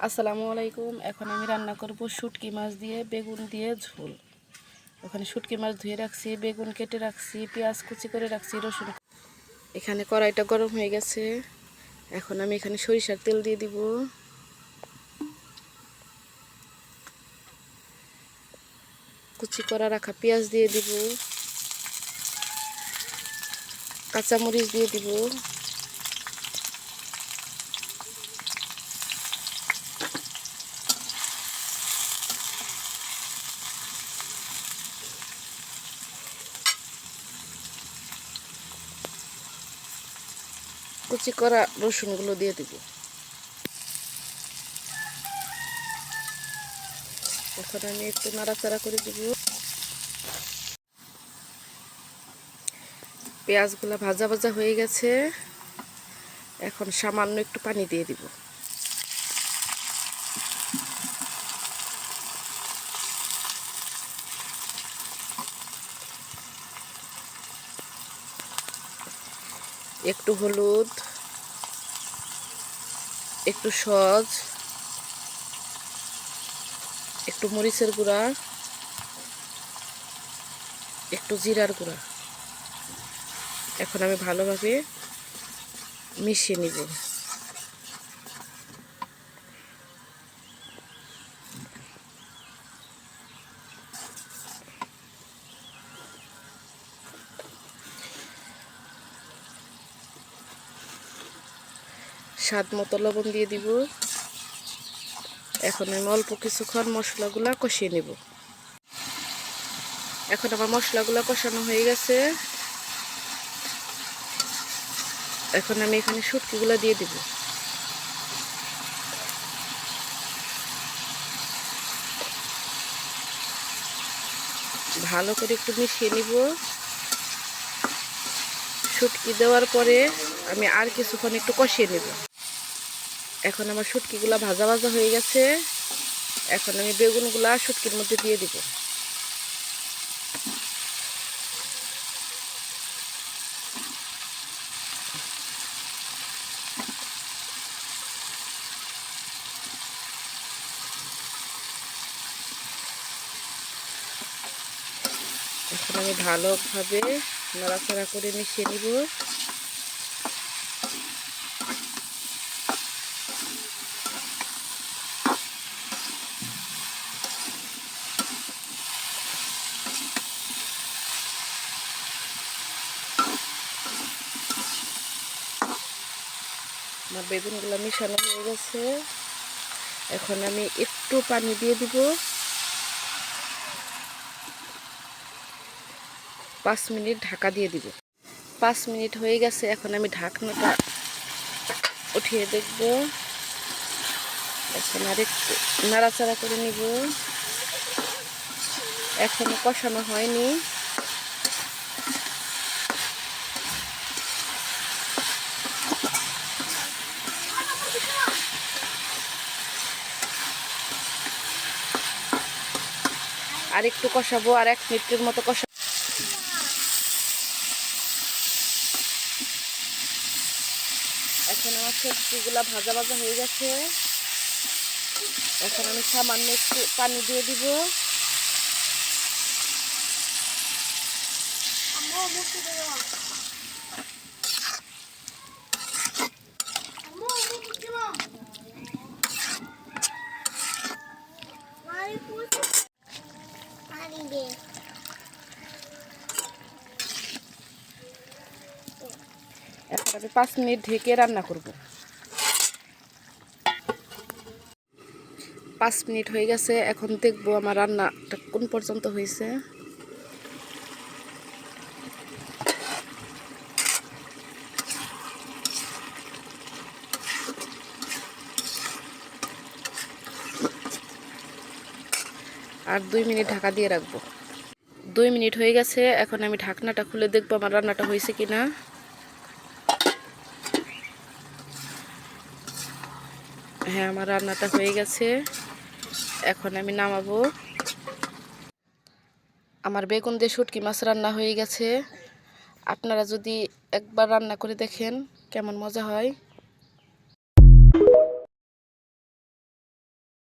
আসসালামু আলাইকুম। এখন আমি রান্না করব শুটকি মাছ দিয়ে বেগুন দিয়ে ঝোল। ওখানে শুটকি মাছ ধুয়ে রাখছি, বেগুন কেটে রাখছি, পেঁয়াজ কুচি করে রাখছি, রসুন। এখানে কড়াইটা গরম হয়ে গেছে। এখন আমি এখানে সরিষার তেল দিয়ে দিব। কুচি করা রাখা পেঁয়াজ দিয়ে দিব, কাঁচামরিচ দিয়ে দিব, কুচি করা রসুনগুলো দিয়ে দিব। এখন আমি একটু নাড়াচাড়া করে দিব। পেঁয়াজগুলো ভাজা ভাজা হয়ে গেছে। এখন সামান্য একটু পানি দিয়ে দিব। একটু হলুদ, একটু সজ, একটু মরিচের গুঁড়া, একটু জিরার গুঁড়া। এখন আমি ভালোভাবে মিশিয়ে নিব। স্বাদ মতো লবণ দিয়ে দিব। এখন আমি অল্প কিছুক্ষণ মশলাগুলা কষিয়ে নেব। এখন আমার মশলাগুলা কষানো হয়ে গেছে। এখন আমি এখানে শুটকিগুলা দিয়ে দিব। ভালো করে একটু মিশিয়ে নিব। শুটকি দেওয়ার পরে আমি আর কিছুক্ষণ একটু কষিয়ে নেব। এখন আমার শুটকিগুলা ভাজা ভাজা হয়ে গেছে। এখন আমি বেগুনগুলা শুটকির মধ্যে দিয়ে দিব। এখন আমি ভালোভাবে নাড়াচাড়া করে মিশিয়ে নিব। আমার বেগুনগুলো মিশানো হয়ে গেছে। এখন আমি একটু পানি দিয়ে দিব। 5 মিনিট ঢাকা দিয়ে দিব। 5 মিনিট হয়ে গেছে। এখন আমি ঢাকনাটা উঠিয়ে দেখব। এখন আর একটু নাড়াচাড়া করে নিব। এখনো কষানো হয়নি। আর একটু কষাবো, আর 1 মিনিটের মতো কষাবো। এখন আমার সবজিগুলা ভাজা ভাজা হয়ে গেছে। এখন আমি সামান্য একটু পানি দিয়ে দিব। এখন আমি 5 মিনিট ঢেকে রান্না করব। 5 মিনিট হয়ে গেছে। এখন দেখবো আমার রান্নাটা কোন পর্যন্ত হয়েছে। আর 2 মিনিট ঢাকা দিয়ে রাখবো। 2 মিনিট হয়ে গেছে। এখন আমি ঢাকনাটা খুলে দেখবো আমার রান্নাটা হয়েছে কিনা। হ্যাঁ, আমার রান্নাটা হয়ে গেছে। এখন আমি নামাবো। আমার বেগুন দিয়ে শুটকি মাছ রান্না হয়ে গেছে। আপনারা যদি একবার রান্না করে দেখেন কেমন মজা হয়।